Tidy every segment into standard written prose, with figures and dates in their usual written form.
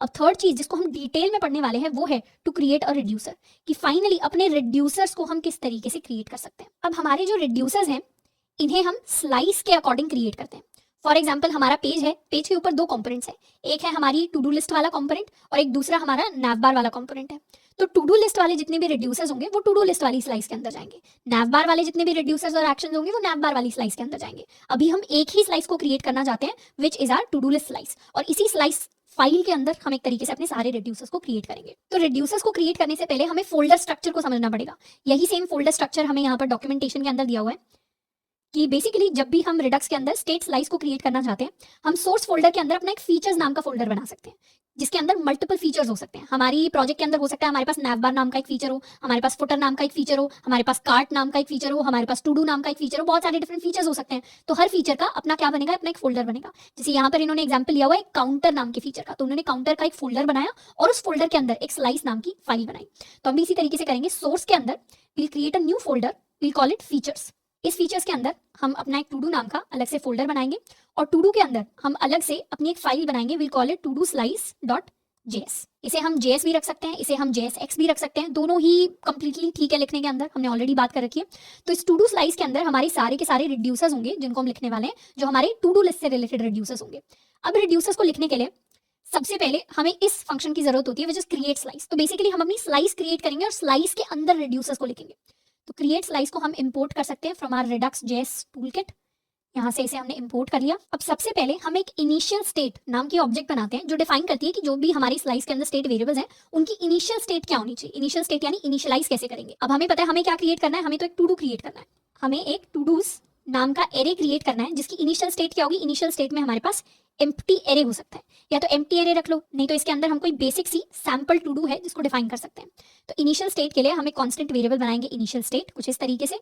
अब थर्ड चीज जिसको हम डिटेल में पढ़ने वाले हैं वो है टू क्रिएट अ रिड्यूसर, कि फाइनली अपने रिड्यूसर्स को हम किस तरीके से क्रिएट कर सकते हैं। अब हमारे जो रिड्यूसर्स हैं इन्हें हम स्लाइस के अकॉर्डिंग क्रिएट करते हैं। फॉर एग्जाम्पल हमारा पेज है, पेज के ऊपर दो कंपोनेंट्स है, एक है हमारी टू डू लिस्ट वाला कंपोनेंट और एक दूसरा हमारा नैवबार वाला कंपोनेंट है। तो टू डू लिस्ट वाले जितने भी रिड्यूसर्स होंगे वो टू डू लिस्ट वाली स्लाइस के अंदर जाएंगे, नैवबार वाले जितने भी रिड्यूसर्स और एक्शंस होंगे वो नैवबार वाली स्लाइस के अंदर जाएंगे। अभी हम एक ही स्लाइस को क्रिएट करना चाहते हैं which is our to do list slice, और इसी स्लाइस फाइल के अंदर हम एक तरीके से अपने सारे रिड्यूसर्स को क्रिएट करेंगे। तो रिड्यूसर्स को क्रिएट करने से पहले हमें फोल्डर स्ट्रक्चर को समझना पड़ेगा। यही सेम फोल्डर स्ट्रक्चर हमें यहाँ पर डॉक्यूमेंटेशन के अंदर दिया हुआ है कि बेसिकली जब भी हम रिडक्स के अंदर स्टेट स्लाइस को क्रिएट करना चाहते हैं हम सोर्स फोल्डर के अंदर अपना एक फीचर्स नाम का फोल्डर बना सकते हैं जिसके अंदर मल्टीपल फीचर्स हो सकते हैं। हमारी प्रोजेक्ट के अंदर हो सकता है हमारे पास नैवबार नाम का एक फीचर हो, हमारे पास फुटर नाम का एक फीचर हो, हमारे पास कार्ट नाम का एक फीचर हो, हमारे पास टू डू नाम का एक फीचर हो, बहुत सारे डिफरेंट फीचर्स हो सकते हैं। तो हर फीचर का अपना क्या बनेगा, अपना एक फोल्डर बनेगा। जैसे यहाँ पर इन्होंने एग्जाम्पल लिया हुआ है काउंटर नाम के फीचर का, तो उन्होंने काउंटर का एक फोल्डर बनाया और उस फोल्डर के अंदर एक स्लाइस नाम की फाइल बनाई। तो हम भी इसी तरीके से करेंगे, सोर्स के अंदर will create a new folder, will call it features. इस फीचर्स के अंदर हम अपना एक टू डू नाम का अलग से फोल्डर बनाएंगे और टू डू के अंदर हम अलग से अपनी एक फाइल बनाएंगे, will call it to do slice dot JS। इसे हम JS भी रख सकते हैं, इसे हम JSX भी रख सकते हैं, दोनों ही कंप्लीटली ठीक है लिखने के अंदर, हमने ऑलरेडी बात कर रखी है। तो इस टू डू स्लाइस के अंदर हमारे सारे के सारे रिड्यूसर्स होंगे जिनको हम लिखने वाले हैं, जो हमारे टू डू लिस्ट से रिलेटेड रिड्यूसर्स होंगे। अब रिड्यूसर्स को लिखने के लिए सबसे पहले हमें इस फंक्शन की जरूरत होती है विच इज क्रिएट स्लाइस। तो बेसिकली हम अपनी स्लाइस क्रिएट करेंगे और स्लाइस के अंदर रिड्यूसर्स को लिखेंगे। तो क्रिएट स्लाइस को हम इंपोर्ट कर सकते हैं from our Redux JS toolkit. यहाँ से इसे हमने इंपोर्ट कर लिया। अब सबसे पहले हम एक इनिशियल स्टेट नाम की ऑब्जेक्ट बनाते हैं जो डिफाइन करती है कि जो भी हमारी स्लाइस के अंदर स्टेट वेरिएबल्स हैं उनकी इनिशियल स्टेट क्या होनी चाहिए। इनिशियल स्टेट यानी इनिशियलाइज कैसे करेंगे। अब हमें पता है हमें क्या क्रिएट करना है, हमें तो एक टू डू क्रिएट करना है, हमें एक टू डूज नाम का एरे क्रिएट करना है जिसकी इनिशियल स्टेट क्या होगी। इनिशियल स्टेट में हमारे पास एम्प्टी एरे हो सकता है, या तो एम्प्टी एरे रख लो, नहीं तो इसके अंदर हम कोई बेसिक सी सैंपल टू डू है जिसको डिफाइन कर सकते हैं। तो इनिशियल स्टेट के लिए हम एक कांस्टेंट वेरिएबल बनाएंगे इनिशियल स्टेट कुछ इस तरीके से,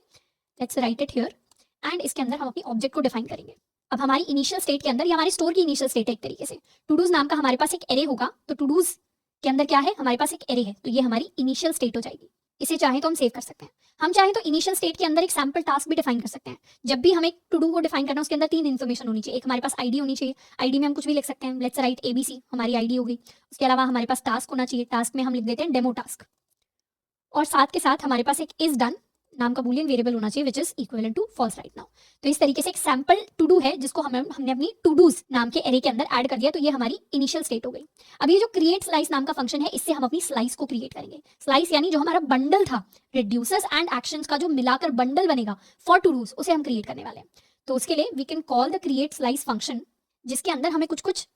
let's write it here, and इसके अंदर हम अपनी ऑब्जेक्ट को डिफाइन करेंगे। अब हमारी इनिशियल स्टेट के अंदर, या हमारे स्टोर की इनिशियल स्टेट है एक तरीके से, टू डूज नाम का हमारे पास एक एरे होगा। तो टू डूज के अंदर क्या है, हमारे पास एक एरे है, तो ये हमारी इनिशियल स्टेट हो जाएगी। इसे चाहे तो हम सेव कर सकते हैं, हम चाहे तो इनिशियल स्टेट के अंदर एक सैंपल टास्क भी डिफाइन कर सकते हैं। जब भी हम एक टू डू को डिफाइन करना है उसके अंदर तीन इन्फॉर्मेशन होनी चाहिए। एक हमारे पास आईडी होनी चाहिए, आईडी में हम कुछ भी लिख सकते हैं, लेट्स राइट ABC, हमारी आईडी हो गई। उसके अलावा हमारे पास टास्क होना चाहिए, टास्क में हम लिख देते हैं डेमो टास्क, और साथ के साथ हमारे पास एक इज डन नाम का बूलियन वेरिएबल होना चाहिए which is equivalent to false right now. तो इस तरीके से एक सैंपल टू डू है जिसको हमने अपनी टू डूज नाम के एरे के अंदर ऐड कर दिया, तो ये हमारी इनिशियल स्टेट हो गई। अब ये जो क्रिएट स्लाइस नाम का फंक्शन है इससे हम अपनी स्लाइस को क्रिएट करेंगे। स्लाइस यानी जो हमारा बंडल था रिड्यूसर्स एंड एक्शंस का जो मिलाकर बंडल बनेगा फॉर टू डूज, उसे हम क्रिएट करने वाले हैं। तो उसके लिए we can call the create slice function, जिसके अंदर हमें कुछ कुछ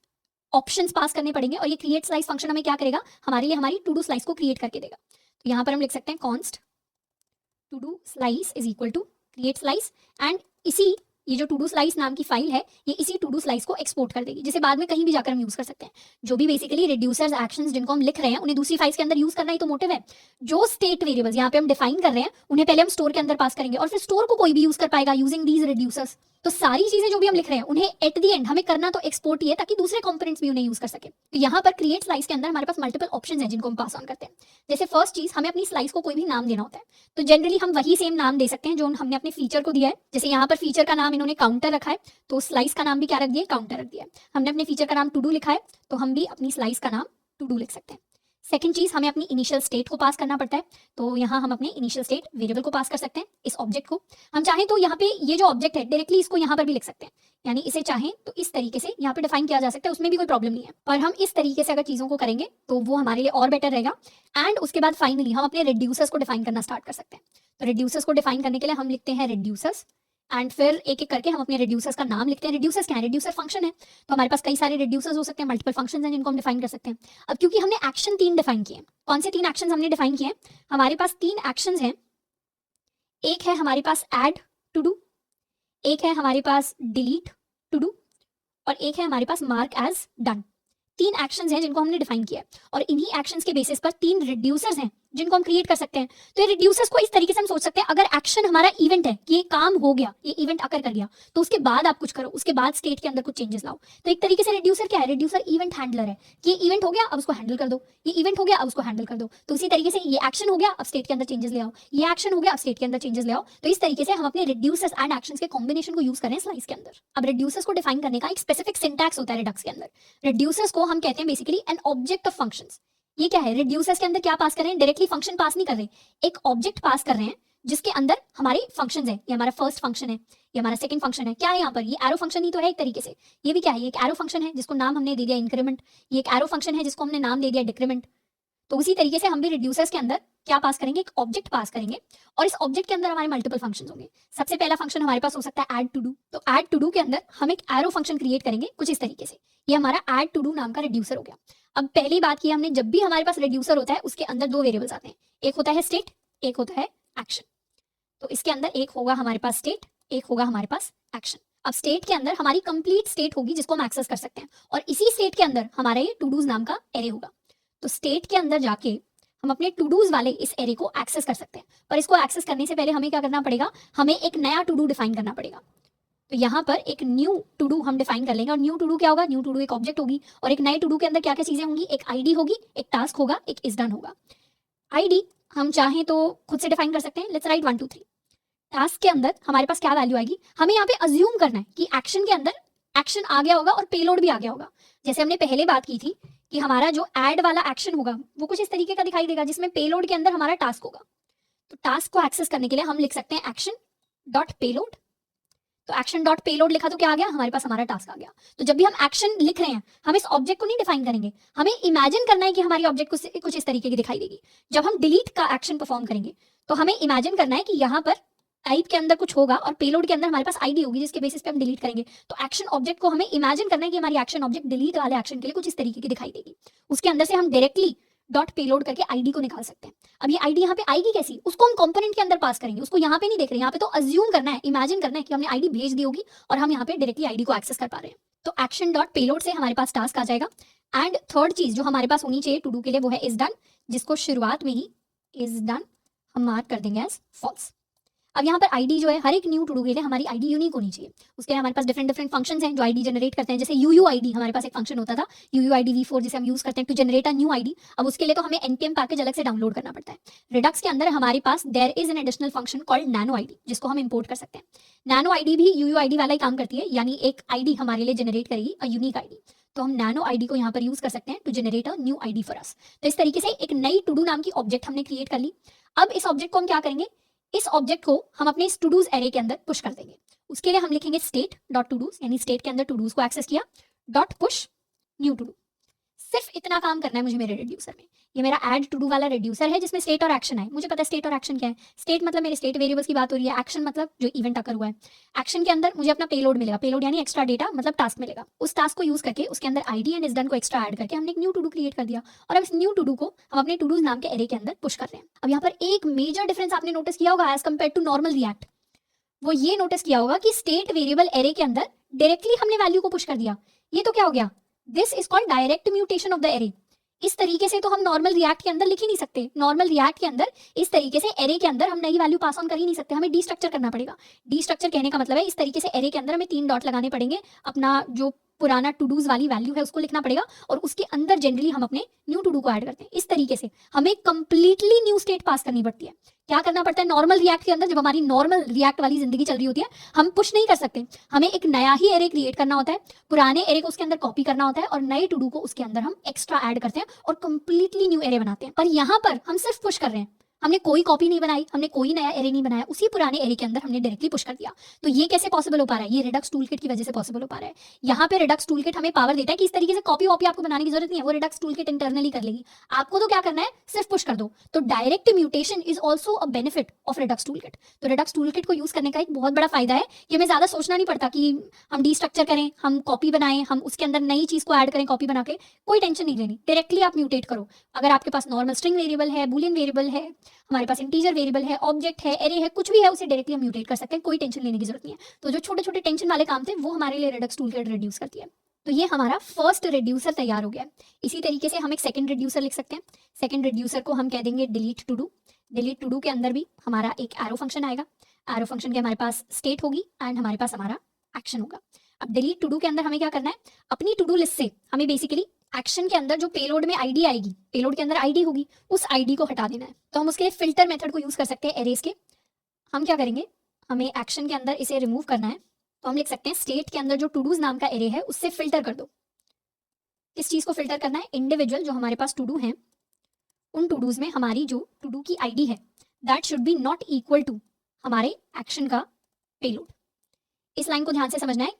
ऑप्शंस पास करने पड़ेंगे, और ये क्रिएट स्लाइस फंक्शन हमें क्या करेगा, हमारे लिए हमारी टू डू स्लाइस को क्रिएट करके देगा। तो यहाँ पर हम लिख सकते हैं const to do slice is equal to create slice, and इसी ये जो टू डू स्लाइस नाम की फाइल है ये इसी टू डू स्लाइस को एक्सपोर्ट कर देगी, जिसे बाद में कहीं भी जाकर हम यूज कर सकते हैं। जो भी बेसिकली रिड्यूसर्स एक्शंस जिनको हम लिख रहे हैं उन्हें दूसरी फाइल्स के अंदर यूज करना ही तो मोटिव है। जो स्टेट वेरिएबल्स यहाँ पे हम डिफाइन कर रहे हैं उन्हें पहले हम स्टोर के अंदर पास करेंगे और फिर स्टोर को कोई भी यूज कर पाएगा यूजिंग दीज रिड्यूसर्स। तो सारी चीजें जो भी हम लिख रहे हैं उन्हें एट द एंड हमें करना तो एक्सपोर्ट ही है ताकि दूसरे कंपोनेंट्स भी उन्हें यूज कर सके। तो यहाँ पर क्रिएट स्लाइस के अंदर हमारे पास मल्टीपल ऑप्शंस हैं जिनको हम पास ऑन करते हैं। जैसे फर्स्ट चीज, हमें अपनी स्लाइस को कोई भी नाम देना होता है, तो जनरली हम वही सेम नाम दे सकते हैं जो हमने अपने फीचर को दिया है। जैसे यहाँ पर फीचर का नाम इन्होंने काउंटर रखा है, तो स्लाइस का नाम भी क्या रख दिया, काउंटर रख दिया है। हमने अपने फीचर का नाम टू डू लिखा है, तो हम भी अपनी स्लाइस का नाम टू डू लिख सकते हैं। सेकंड चीज, हमें अपनी इनिशियल स्टेट को पास करना पड़ता है, तो यहाँ हम अपने इनिशियल स्टेट वेरिएबल को पास कर सकते हैं, इस ऑब्जेक्ट को। हम चाहें तो यहाँ पे ये जो ऑब्जेक्ट है डायरेक्टली इसको यहाँ पर भी लिख सकते हैं, यानी इसे चाहें तो इस तरीके से यहाँ पे डिफाइन किया जा सकता है, उसमें भी कोई प्रॉब्लम नहीं है। पर हम इस तरीके से अगर चीजों को करेंगे तो वो हमारे लिए और बेटर रहेगा। एंड उसके बाद फाइनली हम अपने रिड्यूसर्स को डिफाइन करना स्टार्ट कर सकते हैं। तो रिड्यूसर्स को डिफाइन करने के लिए हम लिखते हैं रिड्यूसर्स, एंड फिर एक एक करके हम अपने रिड्यूसर्स का नाम लिखते हैं। रिड्यूसर्स क्या है, रिड्यूसर फंक्शन है, तो हमारे पास कई सारे रिड्यूसर्स हो सकते हैं, मल्टीपल फंक्शंस हैं जिनको हम डिफाइन कर सकते हैं। अब क्योंकि हमने एक्शन 3 डिफाइन किए हैं, कौन से 3 एक्शंस हमने डिफाइन किए हैं, हमारे पास 3 एक्शंस हैं। एक है हमारे पास ऐड टू डू, एक है हमारे पास डिलीट टू डू, और एक है हमारे पास मार्क एज डन। 3 एक्शंस हैं जिनको हमने डिफाइन किया है, और इन्हीं एक्शंस के बेसिस पर 3 रिड्यूसर्स हैं जिनको हम क्रिएट कर सकते हैं। तो ये रिड्यूसर्स को इस तरीके से हम सोच सकते हैं, अगर एक्शन हमारा इवेंट है कि ये काम हो गया, ये इवेंट अकर कर गया, तो उसके बाद आप कुछ करो, उसके बाद स्टेट के अंदर कुछ चेंजेस लाओ। तो एक तरीके से रिड्यूसर क्या है, रिड्यूसर इवेंट हैंडलर है कि ये इवेंट हो गया अब उसको हैंडल कर दो, ये इवेंट हो गया अब उसको हैंडल कर दो। तो उसी तरीके से ये एक्शन हो गया अब स्टेट के अंदर चेंजेस ले आओ, ये एक्शन हो गया अब स्टेट के अंदर चेंजेस ले आओ। तो इस तरीके से हम अपने रिड्यूसर्स एंड एक्शंस के कॉम्बिनेशन को यूज करें स्लाइस के अंदर। अब रिड्यूसर्स को डिफाइन करने का एक स्पेसिफिक सिंटैक्स होता है रिडक्स के अंदर। रिड्यूसर्स को हम कहते हैं basically an object of functions. ये क्या है, रिड्यूसर्स के अंदर क्या पास कर रहे हैं, डायरेक्टली फंक्शन पास नहीं कर रहे, एक ऑब्जेक्ट पास कर रहे हैं जिसके अंदर हमारे फंक्शंस है। ये हमारा फर्स्ट फंक्शन है, ये हमारा सेकंड फंक्शन है। क्या है यहाँ पर, ये एरो फंक्शन ही तो है एक तरीके से। ये भी क्या है, ये एक एरो फंक्शन है जिसको नाम हमने दे दिया इंक्रीमेंट, ये एक एरो फंक्शन है जिसको हमने नाम दे दिया डिक्रीमेंट। तो उसी तरीके से हम भी रिड्यूसर्स के अंदर क्या पास करेंगे, एक ऑब्जेक्ट पास करेंगे और इस ऑब्जेक्ट के अंदर हमारे मल्टीपल फंक्शंस होंगे। सबसे पहला फंक्शन हमारे पास हो सकता है ऐड टू डू। तो ऐड टू डू के अंदर हम एक एरो फंक्शन क्रिएट करेंगे कुछ इस तरीके से। ये हमारा ऐड टू डू नाम का रिड्यूसर हो गया। अब पहली बात की हमने, जब भी हमारे पास रिड्यूसर होता है उसके अंदर दो वेरिएबल्स आते हैं, एक होता है स्टेट, एक होता है एक्शन। तो इसके अंदर एक होगा हमारे पास स्टेट, एक होगा हमारे पास एक्शन। अब स्टेट के अंदर हमारी कंप्लीट स्टेट होगी जिसको हम एक्सेस कर सकते हैं और इसी स्टेट के अंदर हमारा ये टू डूज नाम का एरे होगा। तो स्टेट के अंदर जाके हम अपने टू डूज वाले इस एरे को एक्सेस कर सकते हैं, पर इसको एक्सेस करने से पहले हमें क्या करना पड़ेगा, हमें एक नया टू डू डिफाइन करना पड़ेगा। तो यहाँ पर एक न्यू टू डू हम डिफाइन कर लेंगे और न्यू टू डू क्या होगा, न्यू टू डू एक ऑब्जेक्ट होगी और एक नए टू डू के अंदर क्या क्या चीजें होंगी, एक आईडी होगी, एक टास्क होगा, एक इज डन होगा। आईडी हम चाहें तो खुद से डिफाइन कर सकते हैं, लेट्स राइट 1 2 3। टास्क के अंदर हमारे पास क्या वैल्यू आएगी, हमें यहाँ पे अज्यूम करना है कि एक्शन के अंदर एक्शन आ गया होगा और पेलोड भी आ गया होगा। जैसे हमने पहले बात की थी कि हमारा जो ऐड वाला एक्शन होगा वो कुछ इस तरीके का दिखाई देगा जिसमें पेलोड के अंदर हमारा टास्क होगा। तो टास्क को एक्सेस करने के लिए हम लिख सकते हैं एक्शन डॉट पेलोड। तो एक्शन डॉट पेलोड लिखा तो क्या आ गया, हमारे पास हमारा टास्क आ गया। तो जब भी हम एक्शन लिख रहे हैं हम इस ऑब्जेक्ट को नहीं डिफाइन करेंगे, हमें इमेजिन करना है कि हमारी ऑब्जेक्ट कुछ इस तरीके की दिखाई देगी। जब हम डिलीट का एक्शन परफॉर्म करेंगे तो हमें इमेजिन करना है कि यहाँ पर टाइप के अंदर कुछ होगा और पेलोड के अंदर हमारे पास आईडी होगी जिसके बेसिस पे हम डिलीट करेंगे। तो एक्शन ऑब्जेक्ट को हमें इमेजिन करना है कि हमारी एक्शन ऑब्जेक्ट डिलीट वाले एक्शन के लिए कुछ इस तरीके की दिखाई देगी। उसके अंदर से हम डायरेक्टली डॉट पेलोड करके आईडी को निकाल सकते हैं। अब ये आईडी यहाँ पे आएगी कैसी, उसको हम कंपोनेंट के अंदर पास करेंगे, उसको यहाँ पे नहीं देख रहे, यहाँ पे तो अज्यूम करना है, इमेजिन करना है कि हमने आईडी भेज दी होगी और हम यहाँ पे डायरेक्टली आईडी को एक्सेस कर पा रहे हैं। तो एक्शन डॉट पेलोड से हमारे पास टास्क आ जाएगा। एंड थर्ड चीज जो हमारे पास होनी चाहिए टू डू के लिए वो है इज डन, जिसको शुरुआत में ही इज डन हम मार्क कर देंगे एज फॉल्स। अब यहाँ पर आईडी जो है हर एक न्यू टू डू के लिए हमारी आईडी यूनिक होनी चाहिए। उसके लिए हमारे पास डिफरेंट डिफरेंट फंक्शंस हैं जो आईडी जनरेट करते हैं। जैसे UUID हमारे पास एक फंक्शन होता था, UUID v4, जिसे हम यूज करते हैं to generate a new ID. अब उसके लिए तो हमें npm पैकेज अलग से डाउनलोड करना पड़ता है। रिडक्स के अंदर हमारे पास there is an additional function called nano ID जिसको हम इंपोर्ट कर सकते हैं। नैनो आईडी भी UUID वाला ही काम करती है, यानी एक आईडी हमारे लिए जनरेट करेगी, अ यूनिक आईडी। तो हम नैनो आईडी को यहाँ पर यूज कर सकते हैं to generate a new ID for us. तो इस तरीके से एक नई टू डू नाम की ऑब्जेक्ट हमने क्रिएट कर ली। अब इस ऑब्जेक्ट को हम क्या करेंगे, इस ऑब्जेक्ट को हम अपने टू डूज एरे के अंदर पुश कर देंगे। उसके लिए हम लिखेंगे स्टेट डॉट टू डूज, यानी स्टेट के अंदर टू डूज को एक्सेस किया, dot push new to do. सिर्फ इतना काम करना है मुझे मेरे रिड्यूसर में। ये मेरा ऐड टू डू वाला रिड्यूसर है जिसमें स्टेट और एक्शन है। मुझे पता है स्टेट और एक्शन क्या है। स्टेट मतलब मेरे स्टेट वेरिएबल्स की बात हो रही है, एक्शन मतलब जो इवेंट अकर हुआ है। एक्शन के अंदर मुझे अपना पेलोड मिलेगा, पेलोड यानी एक्स्ट्रा डेटा मतलब टास्क मिलेगा। उस टास्क को यूज करके उसके अंदर आईडी एंड इज डन को एक्स्ट्रा ऐड करके हमने एक न्यू टू डू क्रिएट कर दिया और अब इस न्यू टू डू को हम अपने टू डूज नाम के एरे के अंदर पुश कर रहे हैं। अब यहाँ पर एक मेजर डिफरेंस आपने नोटिस किया होगा as compare to normal React. वो ये नोटिस किया होगा कि स्टेट वेरिएबल एरे के अंदर डायरेक्टली हमने वैल्यू को पुश कर दिया। ये तो क्या हो गया, this is called direct mutation of the array. इस तरीके से तो हम नॉर्मल रिएक्ट के अंदर लिख ही नहीं सकते। नॉर्मल रिएक्ट के अंदर इस तरीके से एरे के अंदर हम नई वैल्यू पास ऑन कर ही नहीं सकते, हमें डीस्ट्रक्चर करना पड़ेगा। डीस्ट्रक्चर कहने का मतलब है इस तरीके से एरे के अंदर हमें 3 डॉट लगाने पड़ेंगे, अपना जो पुराना टू डूज वाली वैल्यू है उसको लिखना पड़ेगा और उसके अंदर जनरली हम अपने न्यू टू डू को ऐड करते हैं। इस तरीके से हमें कंप्लीटली न्यू स्टेट पास करनी पड़ती है। क्या करना पड़ता है, नॉर्मल रिएक्ट के अंदर जब हमारी नॉर्मल रिएक्ट वाली जिंदगी चल रही होती है हम पुश नहीं कर सकते, हमें एक नया ही एरे क्रिएट करना होता है, पुराने एरे को उसके अंदर कॉपी करना होता है और नए टू डू को उसके अंदर हम एक्स्ट्रा ऐड करते हैं और कंप्लीटली न्यू एरे बनाते हैं। पर यहाँ पर हम सिर्फ पुश कर रहे हैं, हमने कोई कॉपी नहीं बनाई, हमने कोई नया एरे नहीं बनाया, उसी पुराने एरे के अंदर हमने डायरेक्टली पुश कर दिया। तो ये कैसे पॉसिबल हो पा रहा है, ये रिडक्स टूलकिट की वजह से पॉसिबल हो पा रहा है। यहाँ पे रिडक्स टूलकिट हमें पावर देता है कि इस तरीके से कॉपी वॉपी आपको बनाने की जरूरत नहीं है, वो रिडक्स टूलकिट इंटरनली कर लेगी। आपको तो क्या करना है, सिर्फ पुश कर दो। तो direct mutation is also a benefit of Redux toolkit. तो रिडक्स टूलकिट को यूज करने का एक बहुत बड़ा फायदा है कि हमें ज्यादा सोचना नहीं पड़ता कि हम डीस्ट्रक्चर करें, हम कॉपी बनाएं, हम उसके अंदर नई चीज को ऐड करें कॉपी बना के, कोई टेंशन नहीं लेनी। डायरेक्टली आप म्यूटेट करो। अगर आपके पास नॉर्मल स्ट्रिंग वेरिएबल है, बूलियन वेरिएबल है, हमारे पास इंटीजर वेरिएबल है, ऑब्जेक्ट है, एरे है, कुछ भी है, उसे डायरेक्टली हम म्यूटेट कर सकते हैं, कोई टेंशन लेने की जरूरत नहीं है। तो जो छोटे छोटे टेंशन वाले काम थे वो हमारे लिए रिडक्स टूलकिट रिड्यूस करती है। तो तो ये हमारा फर्स्ट रिड्यूसर तैयार हो गया है। इसी तरीके से हम एक सेकंड रिड्यूसर लिख सकते हैं। सेकंड रिड्यूसर को हम कह देंगे delete to do. Delete to do के अंदर भी हमारा एक एरो फंक्शन आएगा। एरो फंक्शन के हमारे पास स्टेट होगी एंड हमारे पास हमारा एक्शन होगा। अब डिलीट टू डू के अंदर हमें क्या करना है, अपनी टू डू लिस्ट से हमें बेसिकली एक्शन के अंदर जो पेलोड में आईडी आएगी, पेलोड के अंदर आईडी होगी, उस आईडी को हटा देना है। तो हम उसके लिए फिल्टर मेथड को यूज कर सकते हैं एरेज के। हम क्या करेंगे, हमें एक्शन के अंदर इसे रिमूव करना है, तो हम लिख सकते हैं स्टेट के अंदर जो टू डूज नाम का एरे है उससे फिल्टर कर दो। किस चीज को फिल्टर करना है, इंडिविजुअल जो हमारे पास टू डू है, उन टू डूज में हमारी जो टू डू की आईडी है that should be not equal to हमारे एक्शन का पेलोड। इस लाइन को ध्यान से समझना है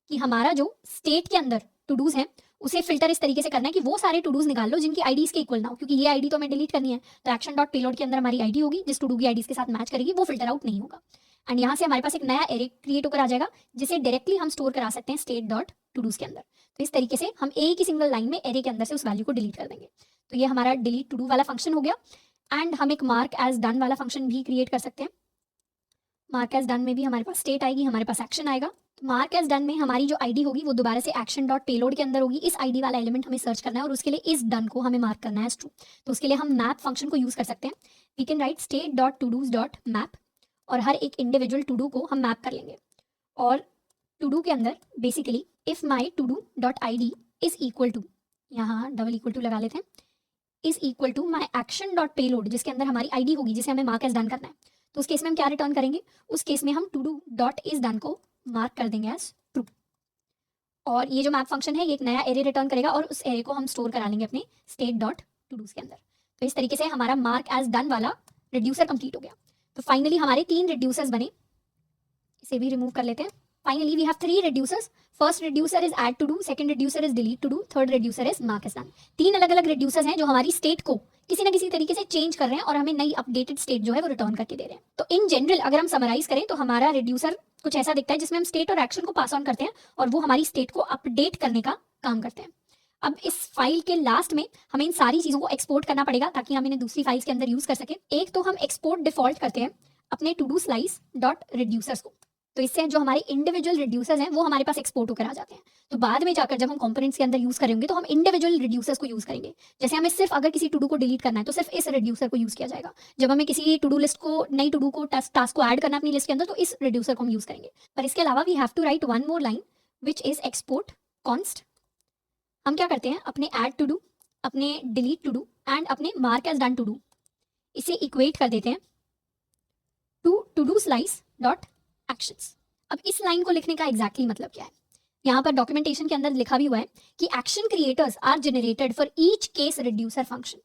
कि हमारा जो स्टेट के अंदर टू डूज है उसे फिल्टर इस तरीके से करना है कि वो सारे टू डूज निकाल लो जिनकी आईडी इसके इक्वल ना हो, क्योंकि ये आईडी तो हमें डिलीट करनी है। तो एक्शन डॉट पेलोड के अंदर हमारी आईडी होगी, जिस टू डू की आईडी के साथ मैच करेगी वो फिल्टर आउट नहीं होगा। एंड यहाँ से हमारे पास एक नया एरे क्रिएट होकर आ जाएगा जिसे डायरेक्टली हम स्टोर करा सकते हैं स्टेट डॉट टू डूज के अंदर। तो इस तरीके से हम एक ही सिंगल लाइन में एरे के अंदर से उस वैल्यू को डिलीट कर देंगे। तो ये हमारा डिलीट टू डू वाला फंक्शन हो गया। एंड हम एक मार्क एज डन वाला फंक्शन भी क्रिएट कर सकते हैं। मार्क एज डन में भी हमारे पास स्टेट आएगी, हमारे पास एक्शन आएगा। मार्क एज डन में हमारी जो आईडी होगी वो दोबारा से एक्शन डॉट पेलोड के अंदर होगी। इस आईडी वाला एलिमेंट हमें सर्च करना है और उसके लिए इस डन को हमें मार्क करना है एज ट्रू। तो उसके लिए हम मैप फंक्शन को यूज कर सकते हैं। We can write state dot to dos dot map और हर एक इंडिविजुअल टू डू को हम मैप कर लेंगे। और टू डू के अंदर basically if my to do dot I D is equal to, यहाँ डबल इक्वल टू लगा लेते हैं, is equal to my action dot payload, जिसके अंदर हमारी आईडी होगी जिसे हमें मार्क एज डन करना है। तो उस केस में हम क्या रिटर्न करेंगे, उस केस में हम to do dot is done को मार्क कर देंगे एज ट्रू। और ये जो मैप फंक्शन है ये एक नया एरे रिटर्न करेगा और उस एरे को हम स्टोर करा लेंगे अपने स्टेट डॉट टू डूज के अंदर। तो इस तरीके से हमारा मार्क एज डन वाला रिड्यूसर कंप्लीट हो गया। तो फाइनली हमारे 3 रिड्यूसर्स बने, इसे भी रिमूव कर लेते हैं। Finally we have 3 reducers. First reducer is add to do, second reducer is delete to do, third reducer is mark as done. 3 अलग अलग रिड्यूसर्स हैं जो हमारी स्टेट को किसी ना किसी तरीके से चेंज कर रहे हैं और हमें नई अपडेटेड स्टेट जो है वो रिटर्न करके दे रहे हैं। तो इन जनरल अगर हम समराइज करें तो हमारा रिड्यूसर कुछ ऐसा दिखता है जिसमें हम स्टेट और एक्शन को पास ऑन करते हैं और वो हमारी स्टेट को अपडेट करने का काम करते हैं। अब इस फाइल के लास्ट में हमें इन सारी चीजों को एक्सपोर्ट करना पड़ेगा ताकि हम इन्हें दूसरी फाइल्स के अंदर यूज कर सकें। एक तो हम एक्सपोर्ट डिफॉल्ट करते हैं अपने to do slice dot reducers को, तो इससे जो हमारे इंडिविजुअल रिड्यूसर्स हैं वो हमारे पास एक्सपोर्ट होकर आ जाते हैं। तो बाद में जाकर जब हम कंपोनेंट्स के अंदर यूज करेंगे तो हम इंडिविजुअल रिड्यूसर्स को यूज करेंगे। जैसे हमें सिर्फ अगर किसी टू डू को डिलीट करना है तो सिर्फ इस रिड्यूसर को यूज किया जाएगा। जब हमें किसी टू डू लिस्ट को, नई टू डू को, टास्क को ऐड करना है अपनी लिस्ट के अंदर तो इस रिड्यूसर को हम यूज करेंगे। पर इसके अलावा we have to write one more line which is export const. हम क्या करते हैं, अपने ऐड टू डू, अपने डिलीट टू डू एंड अपने mark as done to do, इसे इक्वेट कर देते हैं to do slice dot actions. अब इस लाइन को लिखने का एग्जैक्टली मतलब क्या है, यहाँ पर डॉक्यूमेंटेशन के अंदर लिखा भी हुआ है कि action creators are generated for each case reducer function.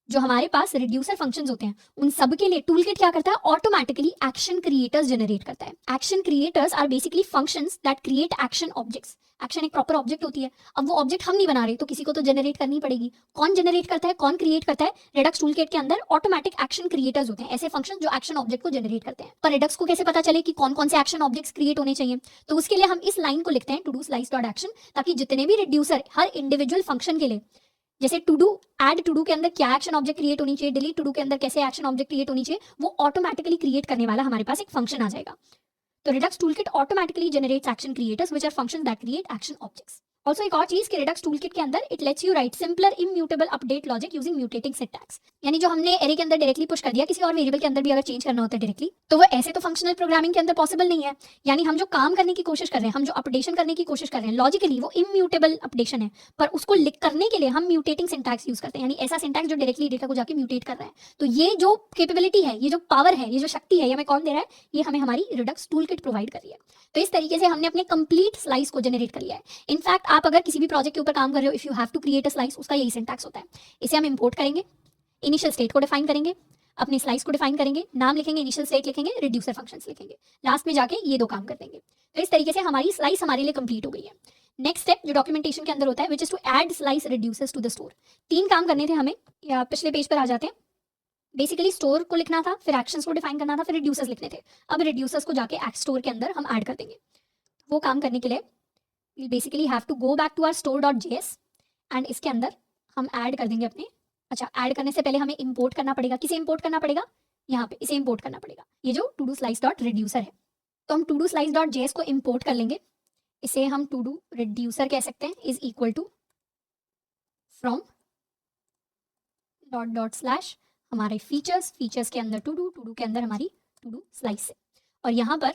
जो हमारे पास रिड्यूसर फंक्शंस होते हैं उन सब के लिए टूलकिट क्या करता है, ऑटोमेटिकली एक्शन क्रिएटर्स जनरेट करता है। Action creators are basically functions that create action objects. Action एक प्रॉपर ऑब्जेक्ट होती है। अब वो ऑब्जेक्ट हम नहीं बना रहे तो किसी को तो जनरेट करनी पड़ेगी। कौन जनरेट करता है, कौन क्रिएट करता है, रिडक्स टूलकिट के अंदर ऑटोमेटिक एक्शन क्रिएटर्स होते हैं, ऐसे फंक्शन जो एक्शन ऑब्जेक्ट को जनरेट करते हैं। पर रिडक्स को कैसे पता चले कि कौन कौन से एक्शन ऑब्जेक्ट्स क्रिएट होने चाहिए, तो उसके लिए हम इस लाइन को लिखते हैं to do slice dot action, ताकि जितने भी रिड्यूसर हर इंडिविजुअल फंक्शन के लिए, जैसे to do, add to do के अंदर क्या एक्शन ऑब्जेक्ट क्रिएट होनी चाहिए, डिलीट टू डू के अंदर कैसे एक्शन ऑब्जेक्ट क्रिएट होनी चाहिए, वो ऑटोमेटिकली क्रिएट करने वाला हमारे पास एक फंक्शन आ जाएगा। तो Redux toolkit automatically generates action creators which are functions that create action objects. Also एक और चीज कि रिडक्स टूलकिट के अंदर it lets you write simpler immutable update logic using mutating syntax. यानी जो हमने एरे के अंदर डायरेक्टली पुश कर दिया, किसी और वेरिएबल के अंदर भी अगर चेंज करना होता है डायरेक्टली, तो वो ऐसे तो फंक्शनल प्रोग्रामिंग के अंदर पॉसिबल नहीं है। यानी हम जो काम करने की कोशिश कर रहे हैं, हम जो अपडेशन करने की कोशिश कर रहे हैं लॉजिकली, वो इम्यूटेबल अपडेशन है, पर उसको लिख करने के लिए हम म्यूटेटिंग सिंटैक्स यूज करते हैं। यानी ऐसा सिंटैक्स जो डायरेक्टली डेटा को जाके म्यूटेट कर रहा है। तो ये जो कैपेबिलिटी है, ये जो पावर है, ये जो शक्ति है, ये हमें कौन दे रहा है, ये हमें हमारी रिडक्स टूलकिट प्रोवाइड कर रही है। तो इस तरीके से हमने अपने कंप्लीट स्लाइस को जनरेट कर लिया है। इनफैक्ट आप अगर किसी भी प्रोजेक्ट के ऊपर काम कर रहे हो, if you have to create a slice, उसका यही सिंटैक्स होता है। इसे हम इंपोर्ट करेंगे, इनिशियल स्टेट को डिफाइन करेंगे, अपनी स्लाइस को डिफाइन करेंगे, नाम लिखेंगे, इनिशियल स्टेट लिखेंगे, रिड्यूसर फंक्शंस लिखेंगे, लास्ट में जाके ये 2 काम कर देंगे। तो इस तरीके से हमारी स्लाइस हमारे लिए कंप्लीट हो गई है। नेक्स्ट स्टेप जो डॉक्यूमेंटेशन के अंदर होता है, which is to add slice reducers to the store. 3 काम करने थे हमें, या पिछले पेज पर आ जाते हैं। बेसिकली स्टोर को लिखना था, फिर एक्शंस को डिफाइन करना था, फिर रिड्यूसर्स लिखने थे। अब रिड्यूसर्स को जाके स्टोर के अंदर हम ऐड कर देंगे। वो काम करने के लिए we basically have to go back to our store dot JS and इसके अंदर हम ऐड कर देंगे अपने, अच्छा ऐड करने से पहले हमें इंपोर्ट करना पड़ेगा। किसे इंपोर्ट करना पड़ेगा, यहाँ पे इसे इंपोर्ट करना पड़ेगा, ये जो to do slice dot reducer है। तो हम to do slice dot JS को इंपोर्ट कर लेंगे। इसे हम टू डू रिड्यूसर कह सकते हैं, is equal to from dot dot slash हमारे फीचर्स, फीचर्स के अंदर टू डू के अंदर हमारी टू डू स्लाइस है। और यहाँ पर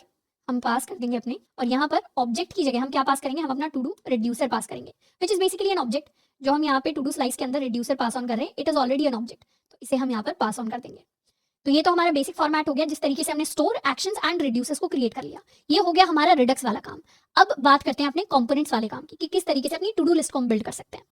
हम पास कर देंगे अपने, और यहाँ पर ऑब्जेक्ट की जगह हम क्या पास करेंगे, हम अपना टू डू रिड्यूसर पास करेंगे, which is basically an object. जो हम यहाँ पे टू डू स्लाइस के अंदर रिड्यूसर पास ऑन कर रहे हैं, it is already an object, तो इसे हम यहाँ पर पास ऑन कर देंगे। तो ये तो हमारा बेसिक फॉर्मेट हो गया, जिस तरीके से हमने स्टोर, एक्शंस एंड रिड्यूसर्स को क्रिएट कर लिया। ये हो गया हमारा रिडक्स वाला काम। अब बात करते हैं अपने कंपोनेंट्स वाले काम की, कि किस तरीके से अपनी टू डू लिस्ट को हम बिल्ड कर सकते हैं।